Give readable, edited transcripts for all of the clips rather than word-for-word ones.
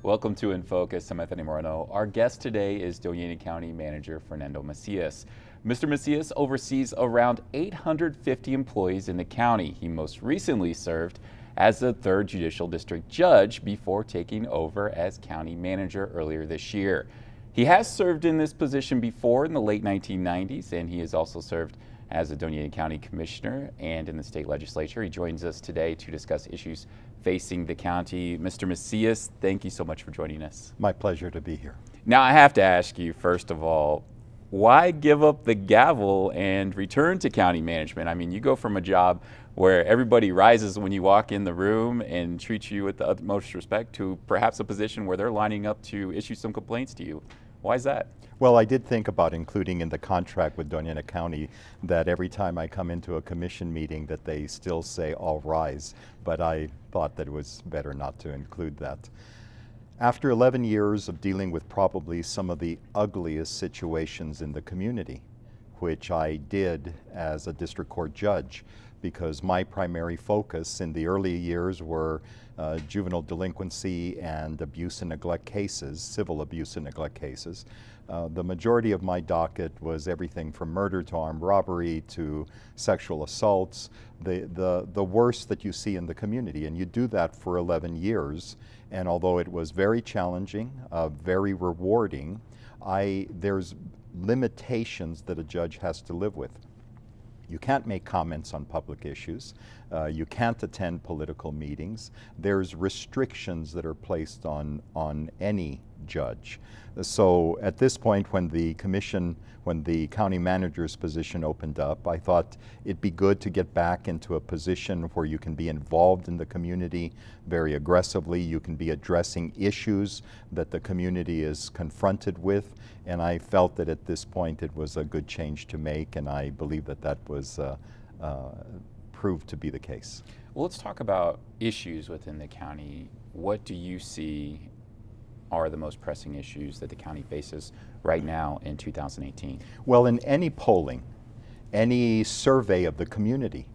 Welcome to In Focus. I'm Anthony Moreno. Our guest today is Doña County Manager Fernando Macias. Mr. Macias oversees around 850 employees in the county. He most recently served as the 3rd Judicial District Judge before taking over as County Manager earlier this year. He has served in this position before in the late 1990s, and he has also served as a Doña County Commissioner and in the state legislature. He joins us today to discuss issues facing the county. Mr. Macias, thank you so much for joining us. My pleasure to be here. Now, I have to ask you, first of all, why give up the gavel and return to county management? I mean, you go from a job where everybody rises when you walk in the room and treats you with the utmost respect to perhaps a position where they're lining up to issue some complaints to you. Why is that? Well, I did think about including in the contract with Doña County that every time I come into a commission meeting that they still say all rise, but I thought that it was better not to include that. After 11 years of dealing with probably some of the ugliest situations in the community, which I did as a district court judge, because my primary focus in the early years were juvenile delinquency and abuse and neglect cases, civil abuse and neglect cases. The majority of my docket was everything from murder to armed robbery to sexual assaults, the worst that you see in the community. And you do that for 11 years. And although it was very challenging, very rewarding, there's limitations that a judge has to live with. You can't make comments on public issues. You can't attend political meetings. There's restrictions that are placed on any judge. So at this point, when the county manager's position opened up, I thought it'd be good to get back into a position where you can be involved in the community very aggressively. You can be addressing issues that the community is confronted with. And I felt that at this point it was a good change to make, and I believe that that was proved to be the case. Well, let's talk about issues within the county. What do you see are the most pressing issues that the county faces right now in 2018? Well, in any polling, any survey of the community,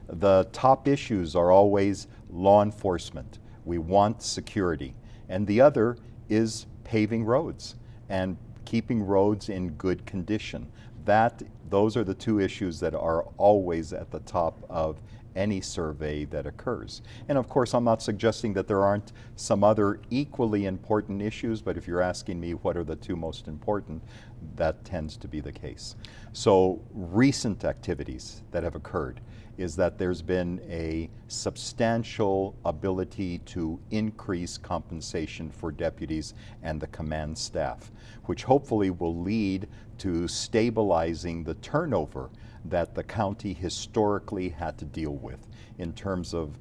the top issues are always law enforcement. We want security. And the other is paving roads and keeping roads in good condition. Those are the two issues that are always at the top of any survey that occurs. And of course, I'm not suggesting that there aren't some other equally important issues, but if you're asking me what are the two most important, that tends to be the case. So recent activities that have occurred is that there's been a substantial ability to increase compensation for deputies and the command staff, which hopefully will lead to stabilizing the turnover that the county historically had to deal with in terms of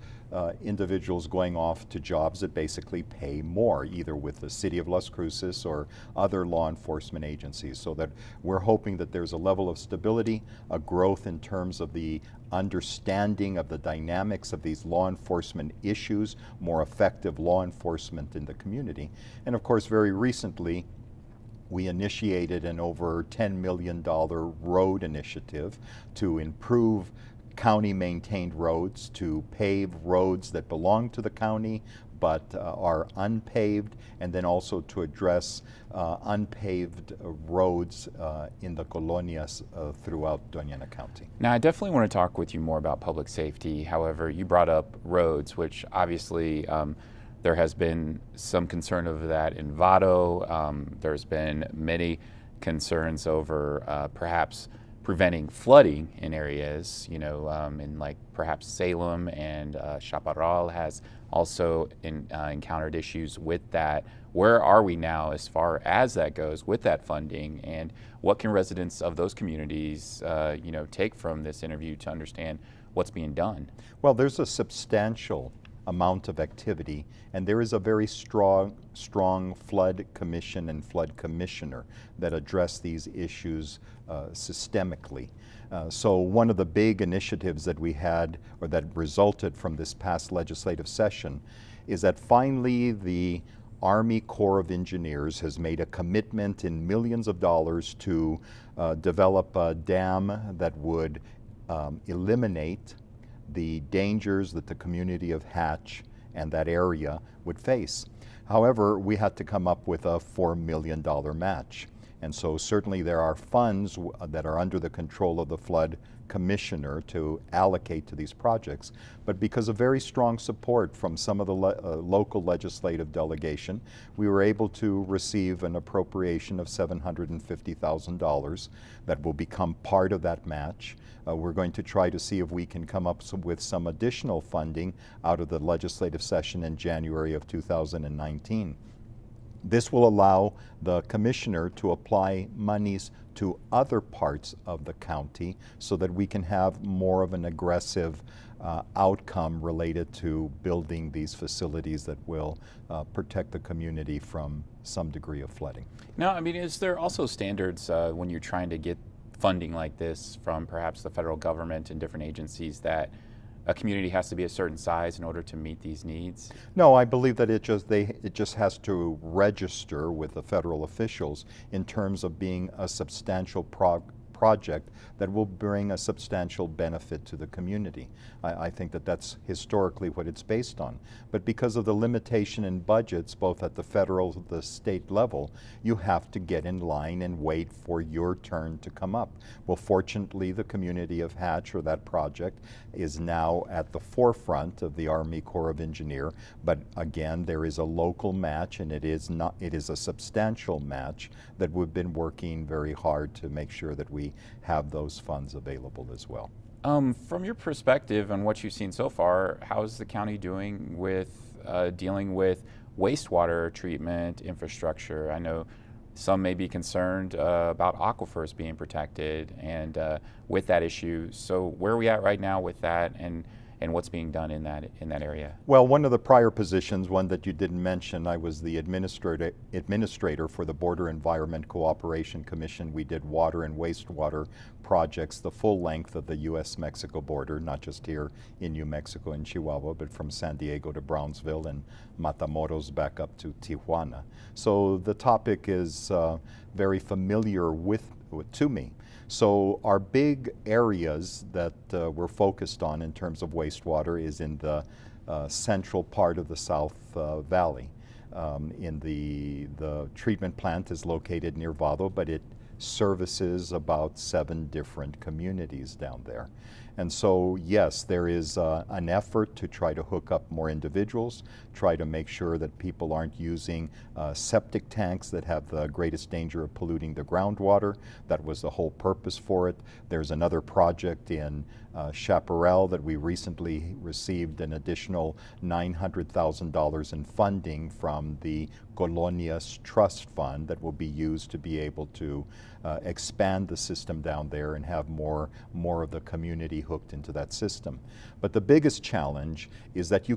individuals going off to jobs that basically pay more, either with the city of Las Cruces or other law enforcement agencies. So that we're hoping that there's a level of stability, a growth in terms of the understanding of the dynamics of these law enforcement issues, more effective law enforcement in the community. And of course, very recently, we initiated an over $10 million road initiative to improve county-maintained roads, to pave roads that belong to the county but are unpaved, and then also to address unpaved roads in the colonias throughout Doña County. Now, I definitely want to talk with you more about public safety. However, you brought up roads, which obviously there has been some concern over that in Vado. There's been many concerns over perhaps preventing flooding in areas, in like perhaps Salem and Chaparral has also encountered issues with that. Where are we now as far as that goes with that funding, and what can residents of those communities take from this interview to understand what's being done? Well, there's a substantial amount of activity, and there is a very strong flood commission and flood commissioner that address these issues systemically. So one of the big initiatives that we had, or that resulted from this past legislative session, is that finally the Army Corps of Engineers has made a commitment in millions of dollars to develop a dam that would eliminate the dangers that the community of Hatch and that area would face. However, we had to come up with a $4 million match. And so certainly there are funds that are under the control of the flood commissioner to allocate to these projects. But because of very strong support from some of the local legislative delegation, we were able to receive an appropriation of $750,000 that will become part of that match. We're going to try to see if we can come up with some additional funding out of the legislative session in January of 2019. This will allow the commissioner to apply monies to other parts of the county so that we can have more of an aggressive outcome related to building these facilities that will protect the community from some degree of flooding. Now, I mean, is there also standards when you're trying to get funding like this from perhaps the federal government and different agencies that a community has to be a certain size in order to meet these needs? No, I believe that it just has to register with the federal officials in terms of being a substantial project that will bring a substantial benefit to the community. I think that that's historically what it's based on. But because of the limitation in budgets, both at the federal and the state level, you have to get in line and wait for your turn to come up. Well, fortunately, the community of Hatch, or that project, is now at the forefront of the Army Corps of Engineers. But again, there is a local match, and it is a substantial match that we've been working very hard to make sure that we have those funds available as well. From your perspective and what you've seen so far, how is the county doing with dealing with wastewater treatment infrastructure? I know some may be concerned about aquifers being protected and with that issue. So where are we at right now with that, and what's being done in that area? Well, one of the prior positions, one that you didn't mention, I was the administrator for the Border Environment Cooperation Commission. We did water and wastewater projects the full length of the U.S.-Mexico border, not just here in New Mexico and Chihuahua, but from San Diego to Brownsville and Matamoros back up to Tijuana. So the topic is very familiar to me. So our big areas that we're focused on in terms of wastewater is in the central part of the South Valley. In the treatment plant is located near Vado, but it services about 7 different communities down there. And so, yes, there is an effort to try to hook up more individuals, try to make sure that people aren't using septic tanks that have the greatest danger of polluting the groundwater. That was the whole purpose for it. There's another project in Chaparral that we recently received an additional $900,000 in funding from the Colonias Trust Fund that will be used to be able to expand the system down there and have more of the community hooked into that system. But the biggest challenge is that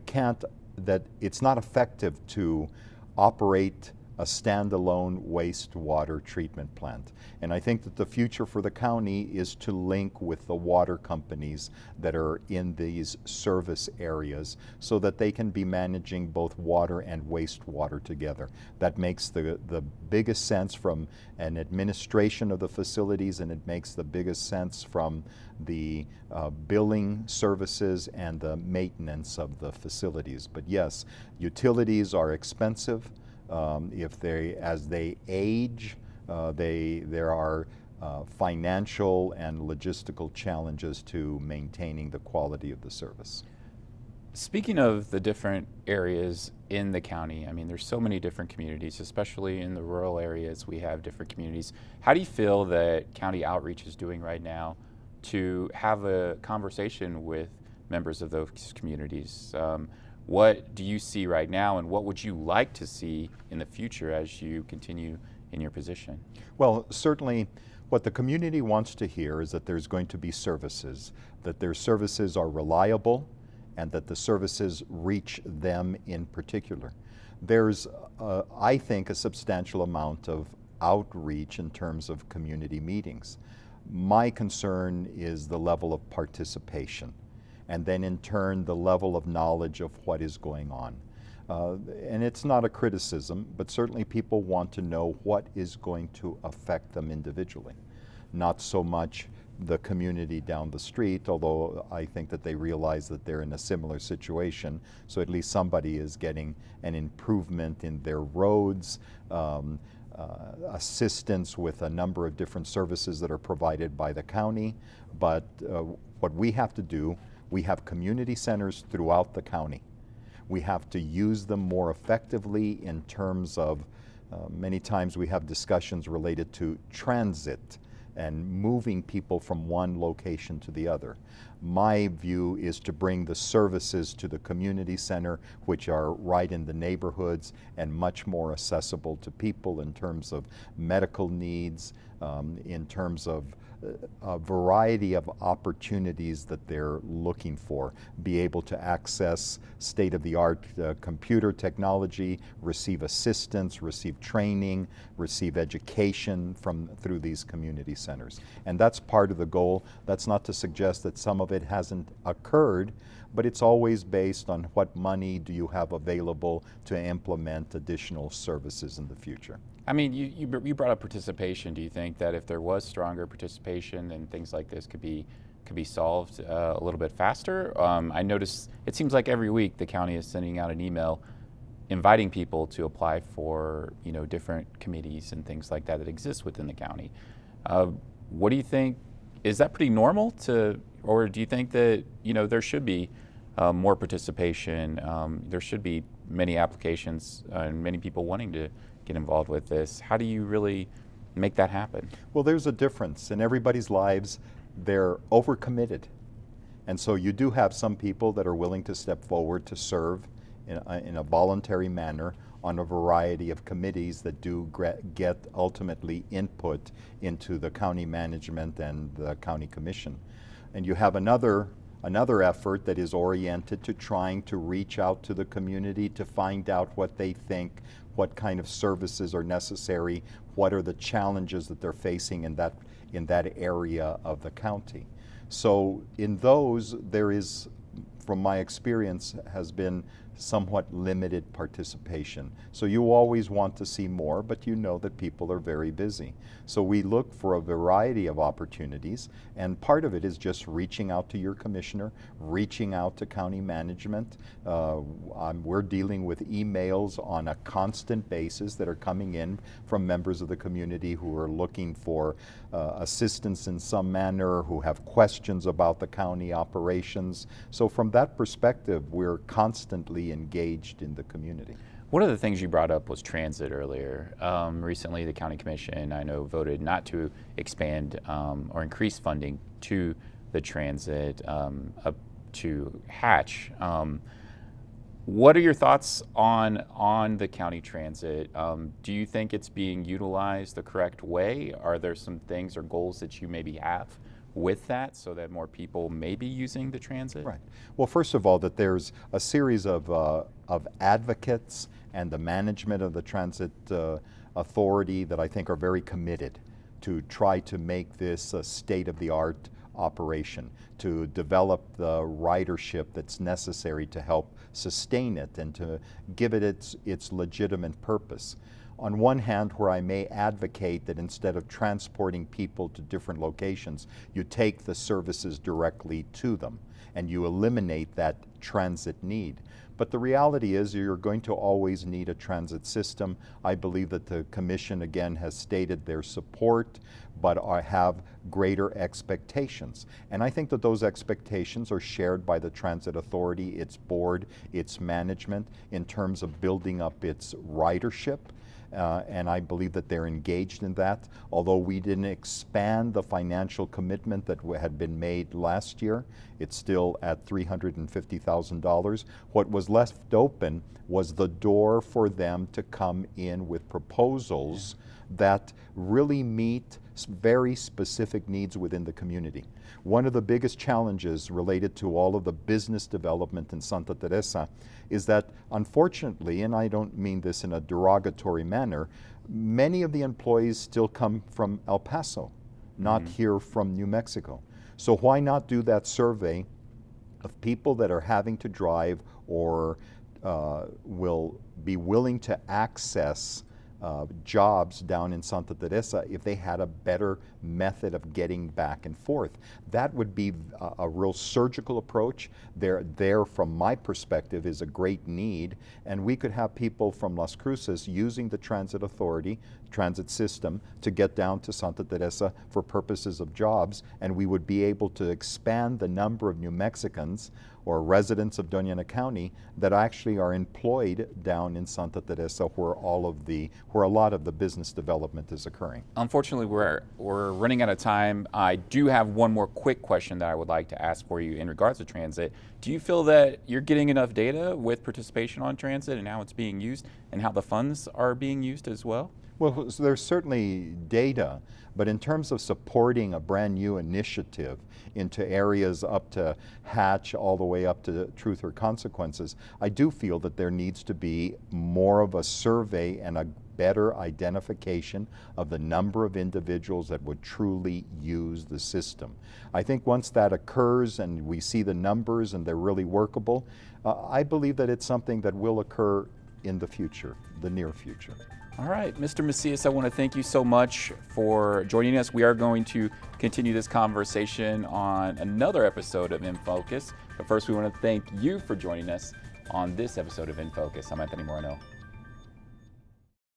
it's not effective to operate a standalone wastewater treatment plant. And I think that the future for the county is to link with the water companies that are in these service areas so that they can be managing both water and wastewater together. That makes the biggest sense from an administration of the facilities, and it makes the biggest sense from the billing services and the maintenance of the facilities. But yes, utilities are expensive. As they age, there are financial and logistical challenges to maintaining the quality of the service. Speaking of the different areas in the county, I mean, there's so many different communities, especially in the rural areas. We have different communities. How do you feel that county outreach is doing right now to have a conversation with members of those communities? What do you see right now, and what would you like to see in the future as you continue in your position? Well, certainly what the community wants to hear is that there's going to be services, that their services are reliable, and that the services reach them in particular. There's, I think, a substantial amount of outreach in terms of community meetings. My concern is the level of participation, and then in turn the level of knowledge of what is going on. And it's not a criticism, but certainly people want to know what is going to affect them individually. Not so much the community down the street, although I think that they realize that they're in a similar situation. So at least somebody is getting an improvement in their roads, assistance with a number of different services that are provided by the county. But what we have to do, we have community centers throughout the county. We have to use them more effectively in terms of, many times we have discussions related to transit and moving people from one location to the other. My view is to bring the services to the community center, which are right in the neighborhoods and much more accessible to people in terms of medical needs, in terms of a variety of opportunities that they're looking for. Be able to access state-of-the-art computer technology, receive assistance, receive training, receive education through these community centers. And that's part of the goal. That's not to suggest that some of it hasn't occurred, but it's always based on what money do you have available to implement additional services in the future. I mean, you brought up participation. Do you think that if there was stronger participation, then things like this could be solved a little bit faster? I notice it seems like every week the county is sending out an email inviting people to apply for different committees and things like that that exist within the county. What do you think? Is that pretty normal or do you think that there should be more participation? There should be many applications and many people wanting to get involved with this. How do you really make that happen? Well, there's a difference. In everybody's lives, they're overcommitted. And so you do have some people that are willing to step forward to serve in a voluntary manner on a variety of committees that do get ultimately input into the county management and the county commission. And you have another effort that is oriented to trying to reach out to the community to find out what they think, what kind of services are necessary, what are the challenges that they're facing in that area of the county. So in those, there is, from my experience, has been somewhat limited participation. So you always want to see more, but you know that people are very busy. So we look for a variety of opportunities, and part of it is just reaching out to your commissioner, reaching out to county management. We're dealing with emails on a constant basis that are coming in from members of the community who are looking for assistance in some manner, who have questions about the county operations. So from that perspective, we're constantly engaged in the community. One of the things you brought up was transit earlier. Recently, the county commission, I know, voted not to expand or increase funding to the transit up to Hatch. What are your thoughts on the county transit? Do you think it's being utilized the correct way? Are there some things or goals that you maybe have with that so that more people may be using the transit? Right. Well, first of all, that there's a series of advocates and the management of the transit authority that I think are very committed to try to make this a state-of-the-art operation, to develop the ridership that's necessary to help sustain it and to give it its legitimate purpose. On one hand, where I may advocate that instead of transporting people to different locations, you take the services directly to them and you eliminate that transit need. But the reality is you're going to always need a transit system. I believe that the Commission, again, has stated their support, but have greater expectations. And I think that those expectations are shared by the Transit Authority, its board, its management, in terms of building up its ridership. And I believe that they're engaged in that. Although we didn't expand the financial commitment that had been made last year, it's still at $350,000. What was left open was the door for them to come in with proposals that really meet very specific needs within the community. One of the biggest challenges related to all of the business development in Santa Teresa is that, unfortunately, and I don't mean this in a derogatory manner, many of the employees still come from El Paso, not here from New Mexico. So why not do that survey of people that are having to drive or will be willing to access jobs down in Santa Teresa if they had a better method of getting back and forth. That would be a real surgical approach. There, from my perspective, is a great need, and we could have people from Las Cruces using the transit authority, transit system, to get down to Santa Teresa for purposes of jobs, and we would be able to expand the number of New Mexicans or residents of Doña County that actually are employed down in Santa Teresa, where a lot of the business development is occurring. Unfortunately, we're running out of time. I do have one more quick question that I would like to ask for you in regards to transit. Do you feel that you're getting enough data with participation on transit and how it's being used and how the funds are being used as well? Well, so there's certainly data, but in terms of supporting a brand new initiative into areas up to Hatch all the way up to Truth or Consequences, I do feel that there needs to be more of a survey and a better identification of the number of individuals that would truly use the system. I think once that occurs and we see the numbers and they're really workable, I believe that it's something that will occur in the future, the near future. All right, Mr. Macias, I want to thank you so much for joining us. We are going to continue this conversation on another episode of In Focus. But first, we want to thank you for joining us on this episode of In Focus. I'm Anthony Moreno.